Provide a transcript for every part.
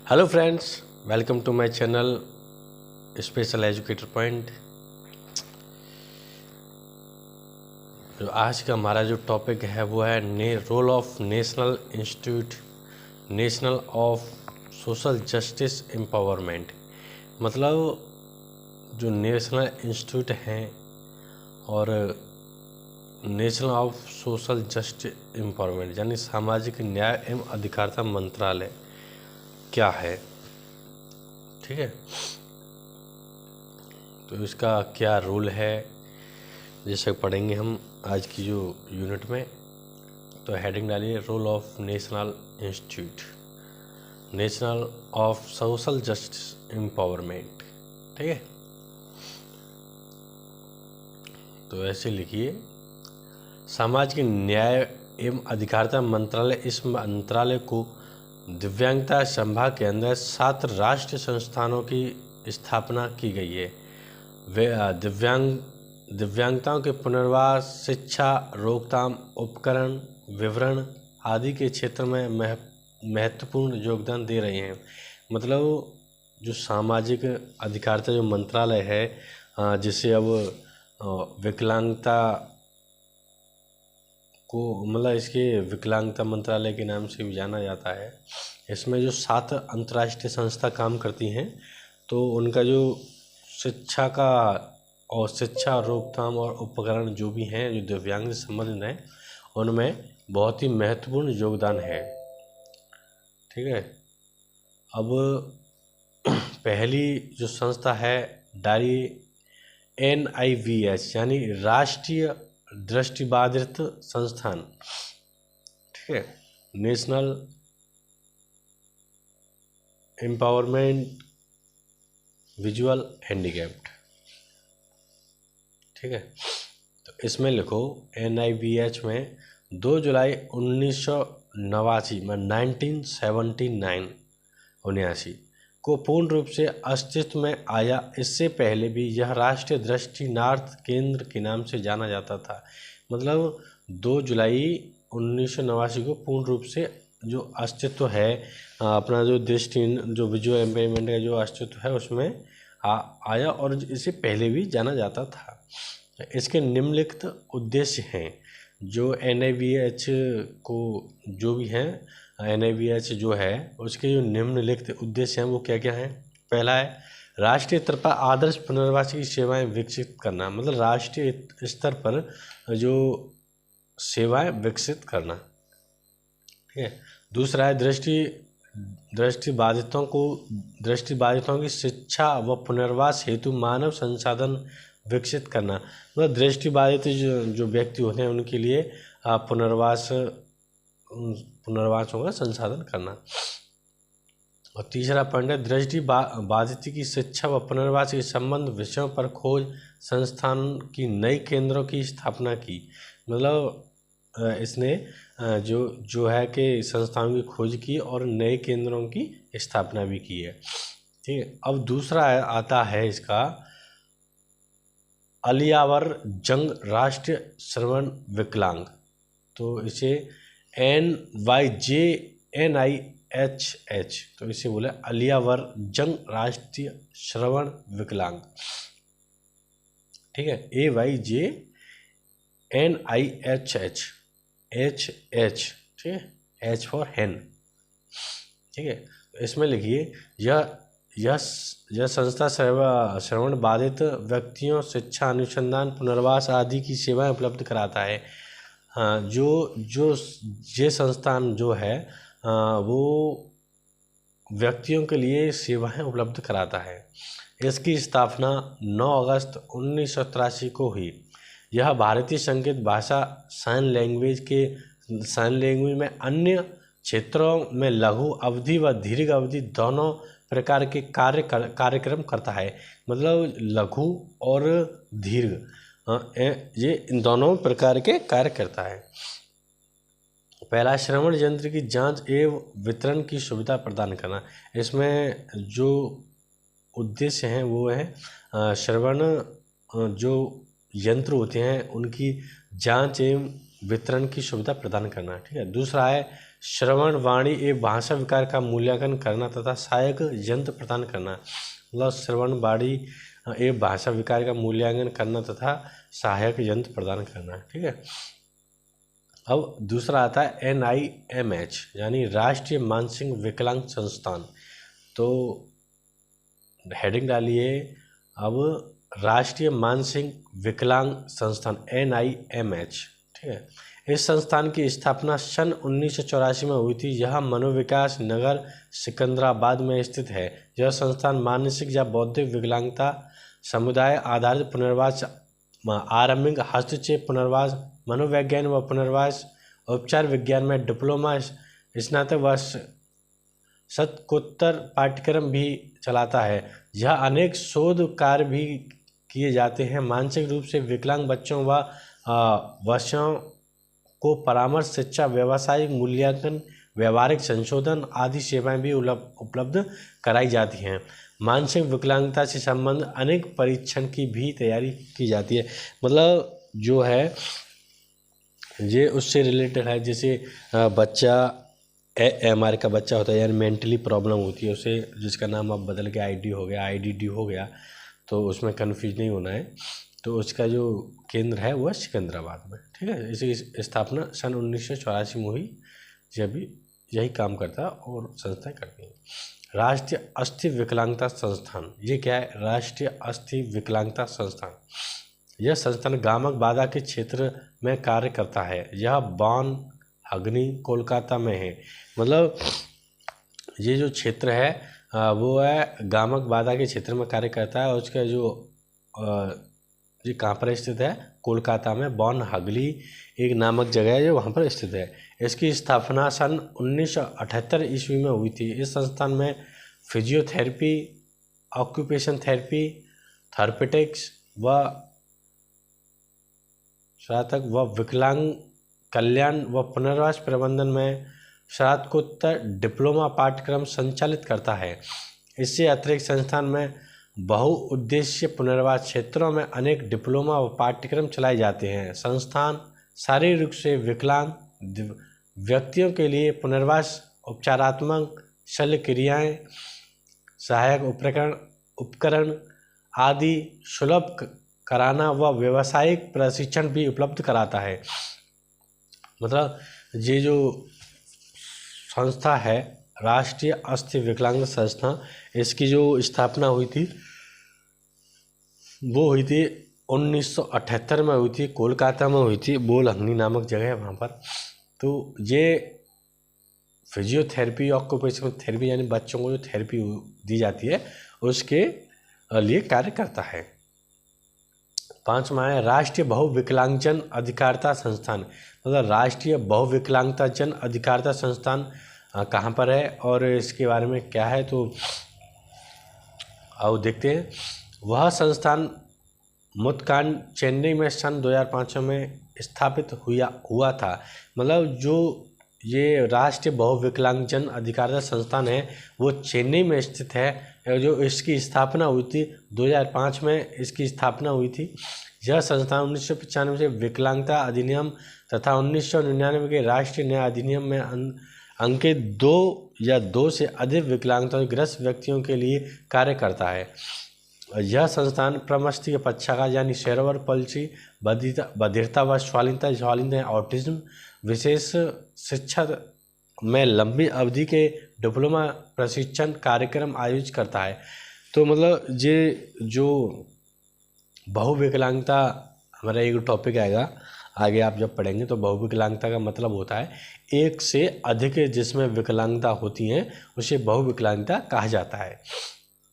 Hello friends, welcome to my channel special educator point. जो आज का हमारा जो टॉपिक है वो है role of national institute national of social justice empowerment. मतलब जो नेशनल इंस्टीट्यूट हैं और national of social justice empowerment यानी सामाजिक न्याय एवं अधिकारिता मंत्रालय क्या है, ठीक है। तो इसका क्या रोल है जैसे पढ़ेंगे हम आज की जो यूनिट में। तो हेडिंग डालिए role of national institute national of social justice empowerment, ठीक है। तो ऐसे लिखिए, सामाजिक न्याय एवं अधिकारिता मंत्रालय, इस मंत्रालय को दिव्यांगता संभाग के अंदर 7 राष्ट्रीय संस्थानों की स्थापना की गई है। वे दिव्यांगताओं के पुनर्वास, शिक्षा, रोकथाम, उपकरण, विवरण आदि के क्षेत्र में महत्वपूर्ण योगदान दे रहे हैं। मतलब जो सामाजिक अधिकारिता जो मंत्रालय है, जिसे अब विकलांगता को मतलब इसके विकलांगता मंत्रालय के नाम से भी जाना जाता है। इसमें जो 7 अंतर्राष्ट्रीय संस्था काम करती हैं, तो उनका जो शिक्षा का और शिक्षा, रोकथाम और उपकरण जो भी हैं जो दिव्यांग से संबंधित हैं, उनमें बहुत ही महत्वपूर्ण योगदान है, ठीक है। अब पहली जो संस्था है NIVS यानी राष्ट्रीय दृष्टिबाधित संस्थान, ठीक है। नेशनल एम्पावरमेंट विजुअल हैंडीकैप्ड, ठीक है। तो इसमें लिखो NIVH में 2 जुलाई 1989 में 1979 को पूर्ण रूप से अस्तित्व में आया। इससे पहले भी यह राष्ट्रीय दृष्टिनार्थ केंद्र के नाम से जाना जाता था। मतलब 2 जुलाई 1989 को पूर्ण रूप से जो अस्तित्व है, अपना जो दृष्टि जो विजुअल एम्पावरमेंट का जो अस्तित्व है उसमें आया, और इसे पहले भी जाना जाता था। इसके निम्नलिखित उद्देश्य हैं जो NIVH को जो भी हैं, NIVH जो है उसके जो निम्नलिखित उद्देश्य हैं वो क्या क्या हैं। पहला है राष्ट्रीय स्तर पर आदर्श पुनर्वास की सेवाएं विकसित करना, मतलब राष्ट्रीय स्तर पर जो सेवाएं विकसित करना, ठीक है। दूसरा है दृष्टिबाधितों की शिक्षा व पुनर्वास हेतु मानव संसाधन विकसित करना, मतलब दृष्टिबाधित जो व्यक्ति होते हैं उनके लिए पुनर्वासों का संसाधन करना। और तीसरा पॉइंट है दृष्टिबाधित की शिक्षा व पुनर्वास के संबंध विषयों पर खोज संस्थान की नई केंद्रों की स्थापना की। मतलब इसने जो है कि संस्थानों की खोज की और नए केंद्रों की स्थापना भी की है, ठीक है। अब दूसरा आता है इसका अलियावर जंग राष्ट्रीय श्रवण विकलांग, तो इसे NYJNIHH, तो इसे बोले अलियावर जंग राष्ट्रीय श्रवण विकलांग, ठीक है। AYJNIHH, ठीक है, H फॉर हैन, ठीक है। इसमें लिखिए यह संस्था श्रवण बाधित व्यक्तियों शिक्षा, अनुसंधान, पुनर्वास आदि की सेवाएं उपलब्ध कराता है। ये संस्थान जो है वो व्यक्तियों के लिए सेवाएं उपलब्ध कराता है। इसकी स्थापना 9 अगस्त 1983 को हुई। यह भारतीय संकेत भाषा साइन लैंग्वेज में अन्य क्षेत्रों में लघु अवधि व दीर्घ अवधि दोनों प्रकार के कार्यक्रम करता है। मतलब लघु और दीर्घ, ये इन दोनों प्रकार के कार्य करता है। पहला, श्रवण यंत्र की जांच एवं वितरण की सुविधा प्रदान करना। इसमें जो उद्देश्य हैं वो है श्रवण जो यंत्र होते हैं उनकी जांच एवं वितरण की सुविधा प्रदान करना, ठीक है। दूसरा है श्रवण, वाणी एवं भाषा विकार का मूल्यांकन करना तथा सहायक यंत्र प्रदान करना। मतलब श्रवण, वाणी एवं भाषा विकार का मूल्यांकन करना तथा सहायक यंत्र प्रदान करना। ठीक है। अब दूसरा आता है NIMH यानी राष्ट्रीय मानसिक विकलांग संस्थान। तो हेडिंग डालिए अब राष्ट्रीय मानसिक विकलांग संस्थान NIMH। ठीक है। इस संस्थान की स्थापना सन 1984 में हुई थी। यह मनोविकास नगर सिकंदराबाद में स्थित है। यह संस्थान मानसिक या बौद्धिक विकलांगता, समुदाय आधारित पुनर्वास, आरंभिक हस्तक्षेप पुनर्वास, मनोविज्ञान व पुनर्वास, उपचार विज्ञान में डिप्लोमा, स्नातक व स्नातकोत्तर पाठ्यक्रम भी चलाता है। यह अनेक शोध कार्य भी किए जाते हैं। मानसिक रूप से विकलांग बच्चों व वयस्कों को परामर्श, शिक्षा, व्यावसायिक मूल्यांकन, व्यवहारिक संशोधन आदि सेवाएं भी उपलब्ध कराई जाती हैं। मानसिक विकलांगता से संबंधित अनेक परीक्षण की भी तैयारी की जाती है। मतलब जो है ये उससे रिलेटेड है। जैसे बच्चा AMR का बच्चा होता है यानी मेंटली प्रॉब्लम होती है उसे, जिसका नाम अब बदल के ID हो गया, IDD हो गया, तो उसमें कन्फ्यूज नहीं होना है। तो उसका जो केंद्र है वह सिकंदराबाद में। ठीक है। इसकी स्थापना सन 1984 में हुई। जब भी यही काम करता और संस्थाएं करती हैं। राष्ट्रीय अस्थि विकलांगता संस्थान, ये क्या है? राष्ट्रीय अस्थि विकलांगता संस्थान। यह संस्थान गामक बाधा के क्षेत्र में कार्य करता है। यह बान हगनी कोलकाता में है। मतलब ये जो क्षेत्र है वो है गामक बाधा के क्षेत्र में कार्य करता है। और उसका जो ये कहाँ पर स्थित है? कोलकाता में बॉन हगली एक नामक जगह है जो वहाँ पर स्थित है। इसकी स्थापना सन 1978 ईस्वी में हुई थी। इस संस्थान में फिजियोथेरेपी, ऑक्यूपेशन थेरेपी, थेरेपेटिक्स व स्नातक व विकलांग कल्याण व पुनर्वास प्रबंधन में स्नातकोत्तर डिप्लोमा पाठ्यक्रम संचालित करता है। इससे अतिरिक्त संस्थान में बहुउद्देशीय पुनर्वास क्षेत्रों में अनेक डिप्लोमा व पाठ्यक्रम चलाए जाते हैं। संस्थान शारीरिक रूप से विकलांग व्यक्तियों के लिए पुनर्वास, उपचारात्मक शल्य क्रियाएँ, सहायक उपकरण आदि सुलभ कराना व व्यावसायिक प्रशिक्षण भी उपलब्ध कराता है। मतलब ये जो संस्था है राष्ट्रीय अस्थि विकलांग संस्था, इसकी जो स्थापना हुई थी वो हुई थी 1978 में हुई थी। कोलकाता में हुई थी, बोलहंगनी नामक जगह है वहाँ पर। तो ये फिजियोथेरेपी, ऑक्यूपेशनल थेरेपी यानी बच्चों को जो थेरेपी दी जाती है उसके लिए कार्य करता है। 5वां है राष्ट्रीय बहुविकलांगजन अधिकारिता संस्थान। मतलब राष्ट्रीय बहुविकलांगता जन अधिकारिता संस्थान कहाँ पर है और इसके बारे में क्या है, तो आओ देखते हैं। वह संस्थान मुत्कान चेन्नई में सन 2005 में स्थापित हुआ था। मतलब जो ये राष्ट्रीय बहुविकलांगजन अधिकारिता संस्थान है वो चेन्नई में स्थित है। जो इसकी स्थापना हुई थी 2005 में इसकी स्थापना हुई थी। यह संस्थान 1995 से विकलांगता अधिनियम तथा 1999 के राष्ट्रीय न्याय अधिनियम में अंकित 2 या 2 से अधिक विकलांगता ग्रस्त व्यक्तियों के लिए कार्य करता है। यह संस्थान प्रमस्तिष्क पक्षाघात यानी सेरेब्रल पल्सी, बधिरता व स्वाधीनता ऑटिज्म विशेष शिक्षा में लंबी अवधि के डिप्लोमा प्रशिक्षण कार्यक्रम आयोजित करता है। तो मतलब ये जो बहुविकलांगता हमारा एक टॉपिक आएगा आगे, आप जब पढ़ेंगे तो बहुविकलांगता का मतलब होता है एक से अधिक जिसमें विकलांगता होती हैं उसे बहुविकलांगता कहा जाता है।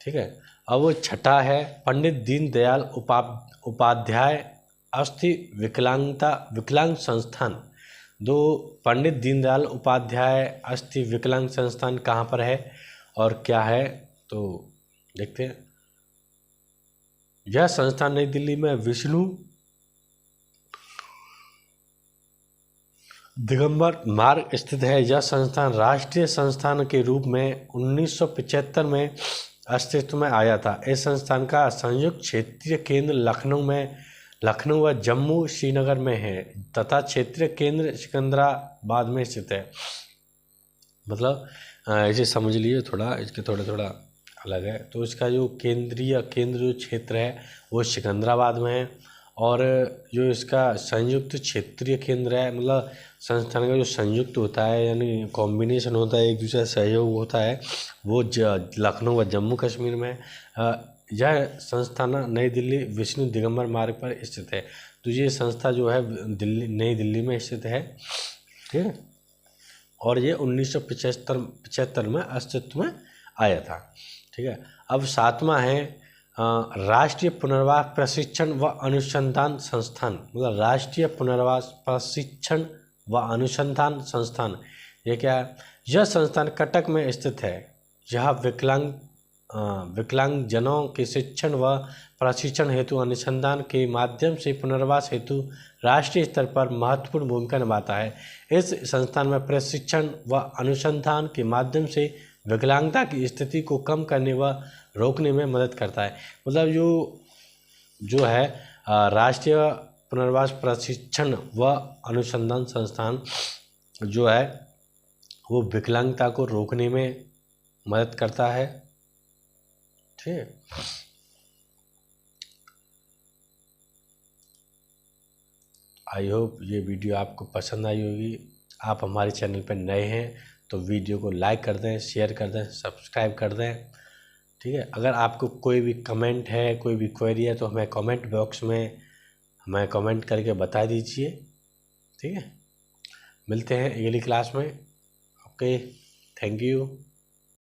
ठीक है। अब 6 है पंडित दीनदयाल उपाध्याय अस्थि विकलांग संस्थान। पंडित दीनदयाल उपाध्याय अस्थि विकलांग संस्थान कहाँ पर है और क्या है, तो देखते हैं। यह संस्थान नई दिल्ली में विष्णु दिगंबर मार्ग स्थित है। यह संस्थान राष्ट्रीय संस्थान के रूप में 1975 में अस्तित्व में आया था। इस संस्थान का संयुक्त क्षेत्रीय केंद्र लखनऊ व जम्मू श्रीनगर में है तथा क्षेत्रीय केंद्र सिकंदराबाद में स्थित है। मतलब इसे समझ लीजिए, थोड़ा इसके थोड़ा अलग है। तो इसका जो केंद्र जो क्षेत्र है वो सिकंदराबाद में है, और जो इसका संयुक्त क्षेत्रीय केंद्र है, मतलब संस्थान का जो संयुक्त होता है यानी कॉम्बिनेशन होता है, एक दूसरे से सहयोग होता है, वो लखनऊ व जम्मू कश्मीर में यह संस्थान नई दिल्ली विष्णु दिगंबर मार्ग पर स्थित है। तो ये संस्था जो है नई दिल्ली में स्थित है, ठीक है। और ये 1975 में अस्तित्व में आया था, ठीक है। अब 7वां है राष्ट्रीय पुनर्वास प्रशिक्षण व अनुसंधान संस्थान, मतलब राष्ट्रीय पुनर्वास प्रशिक्षण व अनुसंधान संस्थान। ये क्या है? यह संस्थान कटक में स्थित है। यह विकलांगजनों के शिक्षण व प्रशिक्षण हेतु अनुसंधान के माध्यम से पुनर्वास हेतु राष्ट्रीय स्तर पर महत्वपूर्ण भूमिका निभाता है। इस संस्थान में प्रशिक्षण व अनुसंधान के माध्यम से विकलांगता की स्थिति को कम करने व रोकने में मदद करता है। मतलब जो है राष्ट्रीय पुनर्वास प्रशिक्षण व अनुसंधान संस्थान जो है वो विकलांगता को रोकने में मदद करता है, ठीक है। आई होप ये वीडियो आपको पसंद आई होगी। आप हमारे चैनल पर नए हैं तो वीडियो को लाइक कर दें, शेयर कर दें, सब्सक्राइब कर दें, ठीक है। अगर आपको कोई भी कमेंट है, कोई भी क्वेरी है तो हमें कमेंट बॉक्स में हमें कमेंट करके बता दीजिए, ठीक है। मिलते हैं अगली क्लास में। Okay, thank you.